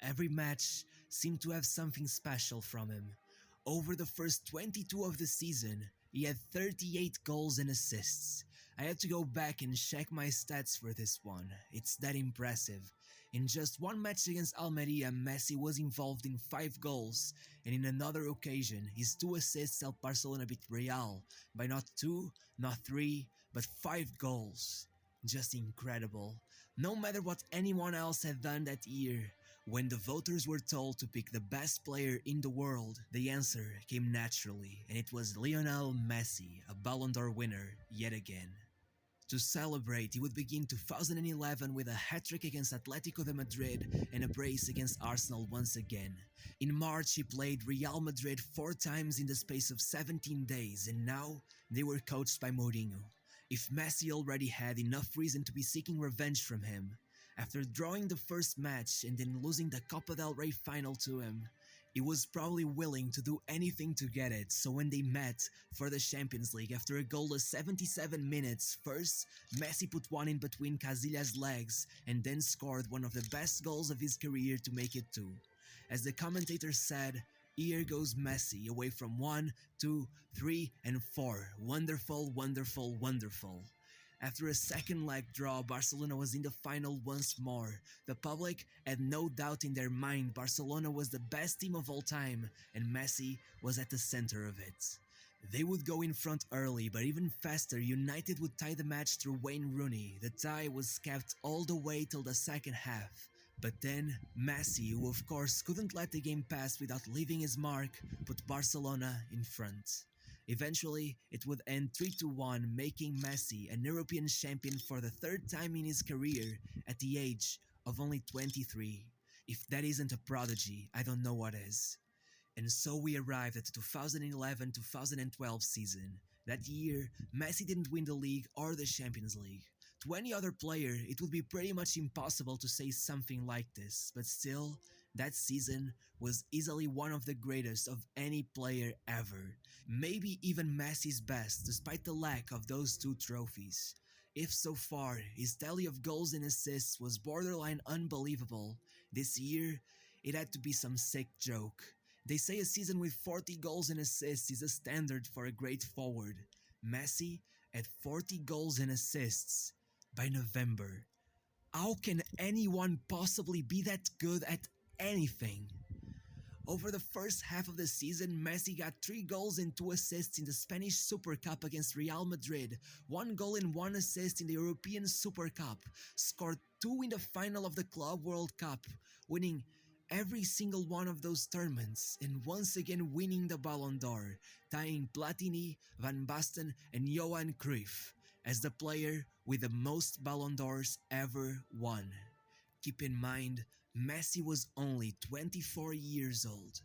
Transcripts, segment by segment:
every match seemed to have something special from him. Over the first 22 of the season, he had 38 goals and assists. I had to go back and check my stats for this one. It's that impressive. In just one match against Almeria, Messi was involved in 5 goals, and in another occasion, his 2 assists helped Barcelona beat Real by not 2, not 3, but 5 goals. Just incredible. No matter what anyone else had done that year, when the voters were told to pick the best player in the world, the answer came naturally, and it was Lionel Messi, a Ballon d'Or winner yet again. To celebrate, he would begin 2011 with a hat-trick against Atletico de Madrid and a brace against Arsenal once again. In March, he played Real Madrid 4 times in the space of 17 days, and now they were coached by Mourinho. If Messi already had enough reason to be seeking revenge from him, after drawing the first match and then losing the Copa del Rey final to him, he was probably willing to do anything to get it. So when they met for the Champions League after a goalless 77 minutes, first, Messi put one in between Casillas' legs and then scored one of the best goals of his career to make it 2. As the commentator said, "Here goes Messi, away from 1, 2, 3, and 4. Wonderful, wonderful, wonderful." After a second leg draw, Barcelona was in the final once more. The public had no doubt in their mind Barcelona was the best team of all time, and Messi was at the center of it. They would go in front early, but even faster, United would tie the match through Wayne Rooney. The tie was kept all the way till the second half. But then, Messi, who of course couldn't let the game pass without leaving his mark, put Barcelona in front. Eventually, it would end 3-1, making Messi an European champion for the 3rd time in his career at the age of only 23. If that isn't a prodigy, I don't know what is. And so we arrived at the 2011-2012 season. That year, Messi didn't win the league or the Champions League. To any other player, it would be pretty much impossible to say something like this, but still, that season was easily one of the greatest of any player ever. Maybe even Messi's best, despite the lack of those 2 trophies. If so far his tally of goals and assists was borderline unbelievable, this year it had to be some sick joke. They say a season with 40 goals and assists is a standard for a great forward. Messi had 40 goals and assists by November. How can anyone possibly be that good at anything? Over the first half of the season, Messi got 3 goals and 2 assists in the Spanish Super Cup against Real Madrid, 1 goal and 1 assist in the European Super Cup, scored 2 in the final of the Club World Cup, winning every single one of those tournaments, and once again winning the Ballon d'Or, tying Platini, Van Basten, and Johan Cruyff as the player with the most Ballon d'Ors ever won. Keep in mind, Messi was only 24 years old.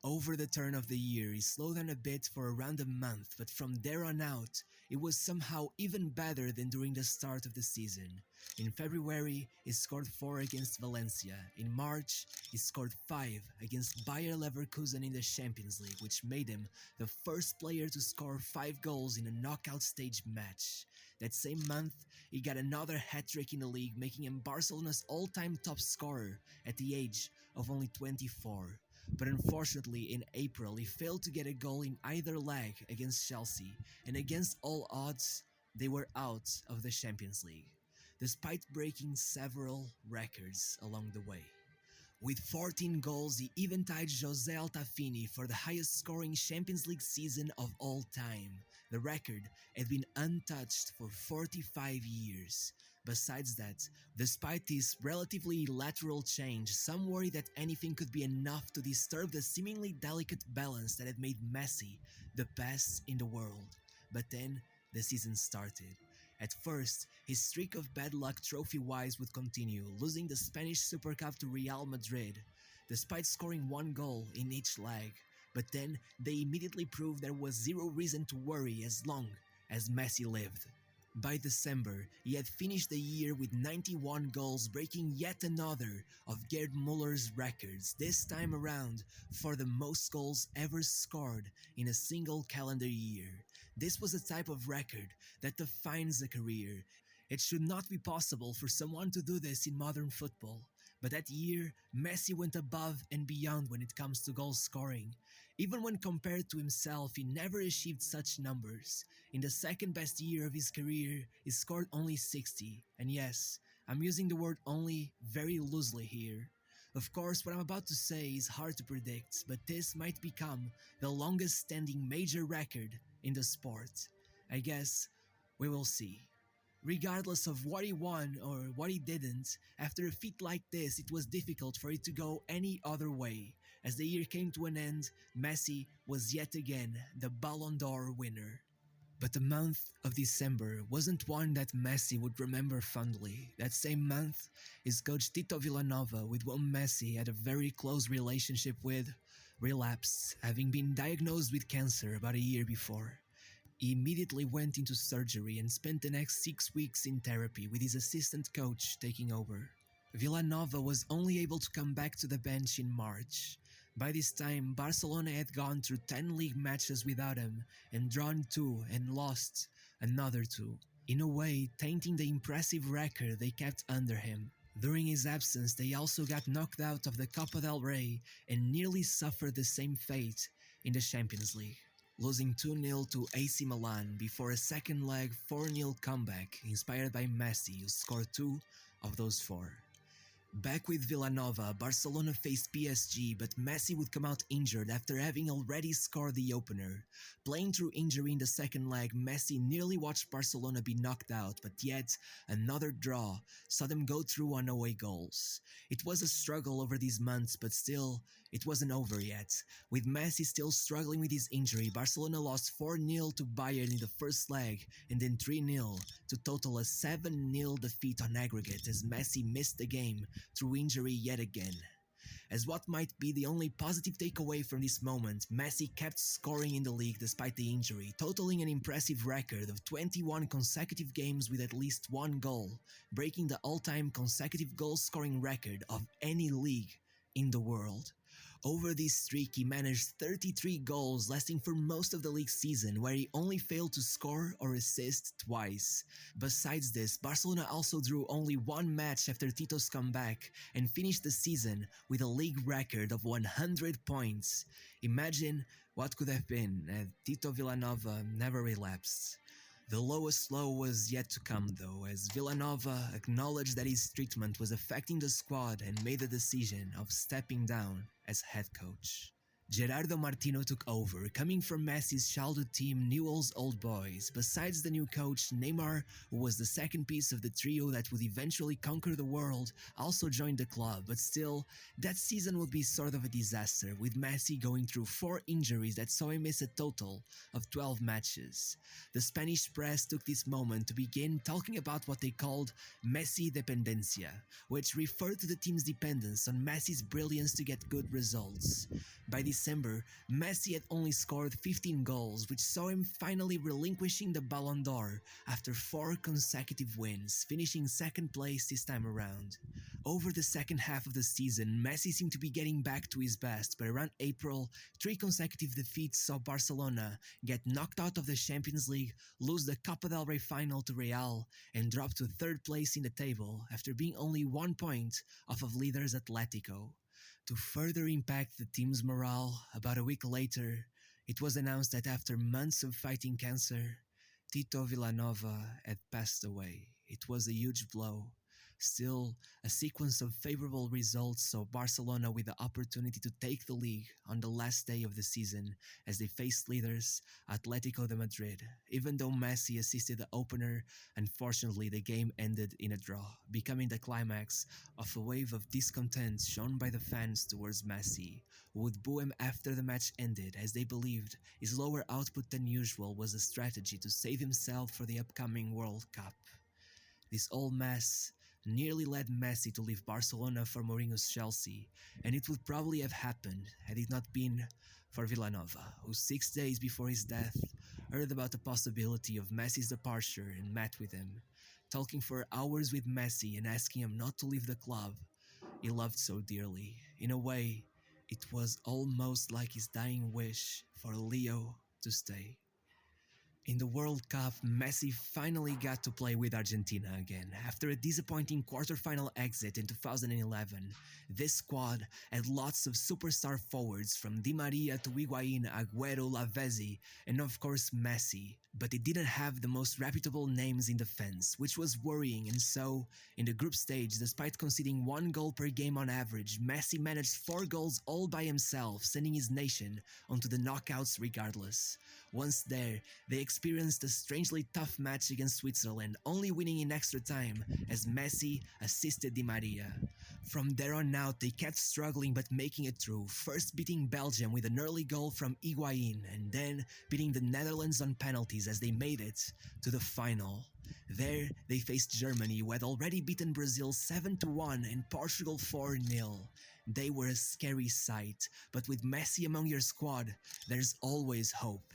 Over the turn of the year, he slowed down a bit for around a month, but from there on out, it was somehow even better than during the start of the season. In February, he scored 4 against Valencia. In March, he scored 5 against Bayer Leverkusen in the Champions League, which made him the first player to score 5 goals in a knockout stage match. That same month, he got another hat-trick in the league, making him Barcelona's all-time top scorer at the age of only 24. But unfortunately, in April, he failed to get a goal in either leg against Chelsea, and against all odds, they were out of the Champions League, despite breaking several records along the way. With 14 goals, he even tied José Altafini for the highest scoring Champions League season of all time. The record had been untouched for 45 years. Besides that, despite this relatively lateral change, some worry that anything could be enough to disturb the seemingly delicate balance that had made Messi the best in the world. But then, the season started. At first, his streak of bad luck trophy-wise would continue, losing the Spanish Super Cup to Real Madrid, despite scoring 1 goal in each leg. But then, they immediately proved there was zero reason to worry as long as Messi lived. By December, he had finished the year with 91 goals, breaking yet another of Gerd Muller's records, this time around for the most goals ever scored in a single calendar year. This was a type of record that defines a career. It should not be possible for someone to do this in modern football. But that year, Messi went above and beyond when it comes to goal scoring. Even when compared to himself, he never achieved such numbers. In the second best year of his career, he scored only 60. And yes, I'm using the word only very loosely here. Of course, what I'm about to say is hard to predict, but this might become the longest standing major record in the sport. I guess we will see. Regardless of what he won or what he didn't, after a feat like this, it was difficult for it to go any other way. As the year came to an end, Messi was yet again the Ballon d'Or winner. But the month of December wasn't one that Messi would remember fondly. That same month, his coach Tito Villanova, with whom Messi had a very close relationship with, relapsed, having been diagnosed with cancer about a year before. He immediately went into surgery and spent the next 6 weeks in therapy with his assistant coach taking over. Villanova was only able to come back to the bench in March. By this time, Barcelona had gone through 10 league matches without him and drawn 2 and lost another 2, in a way tainting the impressive record they kept under him. During his absence, they also got knocked out of the Copa del Rey and nearly suffered the same fate in the Champions League, losing 2-0 to AC Milan before a second leg 4-0 comeback inspired by Messi, who scored 2 of those 4. Back with Villanova, Barcelona faced PSG, but Messi would come out injured after having already scored the opener. Playing through injury in the second leg, Messi nearly watched Barcelona be knocked out, but yet another draw saw them go through on away goals. It was a struggle over these months, but still, it wasn't over yet. With Messi still struggling with his injury, Barcelona lost 4-0 to Bayern in the first leg and then 3-0 to total a 7-0 defeat on aggregate as Messi missed the game through injury yet again. As what might be the only positive takeaway from this moment, Messi kept scoring in the league despite the injury, totaling an impressive record of 21 consecutive games with at least one goal, breaking the all-time consecutive goal-scoring record of any league in the world. Over this streak, he managed 33 goals, lasting for most of the league season, where he only failed to score or assist twice. Besides this, Barcelona also drew only one match after Tito's comeback and finished the season with a league record of 100 points. Imagine what could have been had Tito Villanova never relapsed. The lowest low was yet to come though, as Villanova acknowledged that his treatment was affecting the squad and made the decision of stepping down as head coach. Gerardo Martino took over, coming from Messi's childhood team Newell's Old Boys. Besides the new coach, Neymar, who was the second piece of the trio that would eventually conquer the world, also joined the club, but still, that season would be sort of a disaster, with Messi going through 4 injuries that saw him miss a total of 12 matches. The Spanish press took this moment to begin talking about what they called Messi dependencia, which referred to the team's dependence on Messi's brilliance to get good results. By December, Messi had only scored 15 goals, which saw him finally relinquishing the Ballon d'Or after 4 consecutive wins, finishing second place this time around. Over the second half of the season, Messi seemed to be getting back to his best, but around April, 3 consecutive defeats saw Barcelona get knocked out of the Champions League, lose the Copa del Rey final to Real, and drop to 3rd place in the table after being only 1 point off of leaders Atletico. To further impact the team's morale, about a week later, it was announced that after months of fighting cancer, Tito Villanova had passed away. It was a huge blow. Still, a sequence of favorable results saw Barcelona with the opportunity to take the league on the last day of the season as they faced leaders Atletico de Madrid. Even though Messi assisted the opener, unfortunately the game ended in a draw, becoming the climax of a wave of discontent shown by the fans towards Messi, who would boo him after the match ended as they believed his lower output than usual was a strategy to save himself for the upcoming World Cup. This whole mess nearly led Messi to leave Barcelona for Mourinho's Chelsea, and it would probably have happened had it not been for Villanova, who 6 days before his death heard about the possibility of Messi's departure and met with him, talking for hours with Messi and asking him not to leave the club he loved so dearly. In a way, it was almost like his dying wish for Leo to stay. In the World Cup, Messi finally got to play with Argentina again. After a disappointing quarterfinal exit in 2011, this squad had lots of superstar forwards from Di Maria to Higuain, Agüero, Lavezzi, and of course Messi. But it didn't have the most reputable names in defense, which was worrying, and so, in the group stage, despite conceding 1 goal per game on average, Messi managed 4 goals all by himself, sending his nation onto the knockouts regardless. Once there, they experienced a strangely tough match against Switzerland, only winning in extra time as Messi assisted Di Maria. From there on out, they kept struggling but making it through, first beating Belgium with an early goal from Higuain and then beating the Netherlands on penalties as they made it to the final. There, they faced Germany, who had already beaten Brazil 7-1 and Portugal 4-0. They were a scary sight, but with Messi among your squad, there's always hope.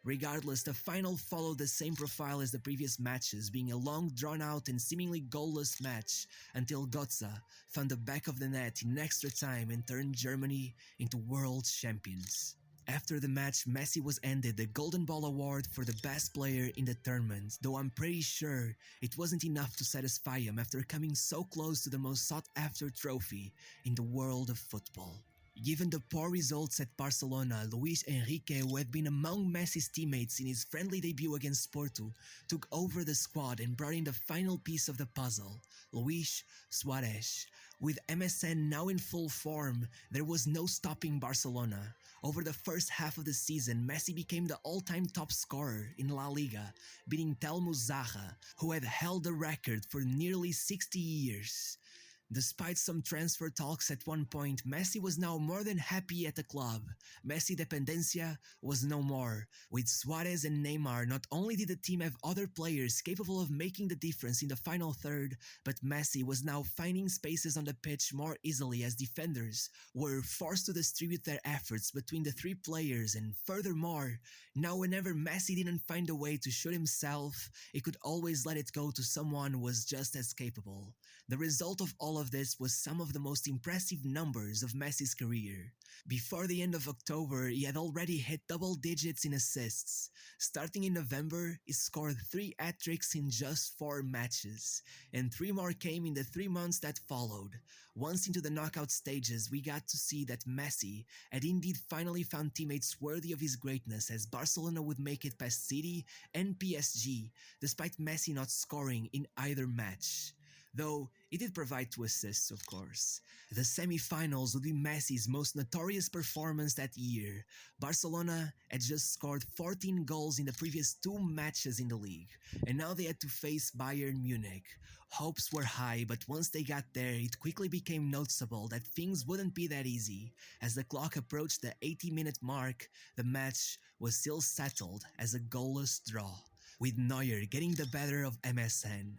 Regardless, the final followed the same profile as the previous matches, being a long, drawn-out and seemingly goalless match until Götze found the back of the net in extra time and turned Germany into world champions. After the match, Messi was handed the Golden Ball award for the best player in the tournament, though I'm pretty sure it wasn't enough to satisfy him after coming so close to the most sought-after trophy in the world of football. Given the poor results at Barcelona, Luis Enrique, who had been among Messi's teammates in his friendly debut against Porto, took over the squad and brought in the final piece of the puzzle, Luis Suarez. With MSN now in full form, there was no stopping Barcelona. Over the first half of the season, Messi became the all-time top scorer in La Liga, beating Telmo Zarra, who had held the record for nearly 60 years. Despite some transfer talks at one point, Messi was now more than happy at the club. Messi dependencia was no more. With Suarez and Neymar, not only did the team have other players capable of making the difference in the final third, but Messi was now finding spaces on the pitch more easily as defenders were forced to distribute their efforts between the three players, and furthermore, now whenever Messi didn't find a way to shoot himself, he could always let it go to someone who was just as capable. The result of all of this was some of the most impressive numbers of Messi's career. Before the end of October, he had already hit double digits in assists. Starting in November, he scored 3 hat-tricks in just 4 matches, and 3 more came in the 3 months that followed. Once into the knockout stages, we got to see that Messi had indeed finally found teammates worthy of his greatness, as Barcelona would make it past City and PSG, despite Messi not scoring in either match. Though he did provide 2 assists, of course. The semi-finals would be Messi's most notorious performance that year. Barcelona had just scored 14 goals in the previous 2 matches in the league, and now they had to face Bayern Munich. Hopes were high, but once they got there, it quickly became noticeable that things wouldn't be that easy. As the clock approached the 80-minute mark, the match was still settled as a goalless draw, with Neuer getting the better of MSN.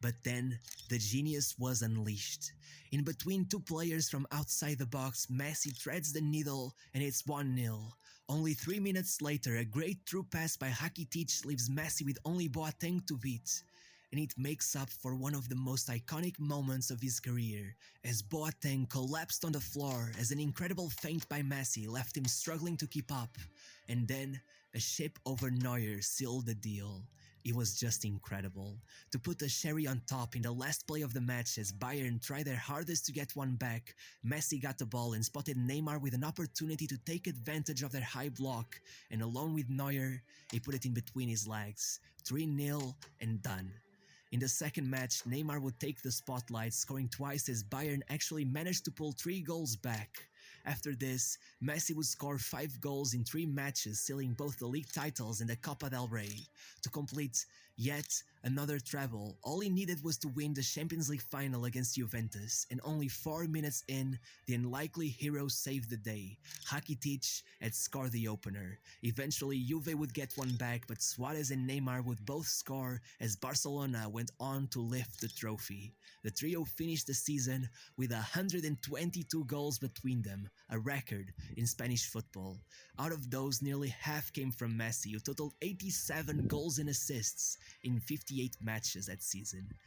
But then, the genius was unleashed. In between 2 players from outside the box, Messi threads the needle and it's 1-0. Only 3 minutes later, a great through pass by Rakitic leaves Messi with only Boateng to beat. And it makes up for one of the most iconic moments of his career, as Boateng collapsed on the floor as an incredible feint by Messi left him struggling to keep up. And then, a chip over Neuer sealed the deal. It was just incredible. To put the cherry on top, in the last play of the match as Bayern tried their hardest to get one back, Messi got the ball and spotted Neymar with an opportunity to take advantage of their high block, and along with Neuer, he put it in between his legs. 3-0 and done. In the second match, Neymar would take the spotlight, scoring twice as Bayern actually managed to pull 3 goals back. After this, Messi would score 5 goals in 3 matches, sealing both the league titles and the Copa del Rey. To complete yet another treble, all he needed was to win the Champions League final against Juventus, and only 4 minutes in, the unlikely hero saved the day. Rakitic had scored the opener. Eventually, Juve would get one back, but Suarez and Neymar would both score as Barcelona went on to lift the trophy. The trio finished the season with 122 goals between them, a record in Spanish football. Out of those, nearly half came from Messi, who totaled 87 goals and assists in 58 matches that season.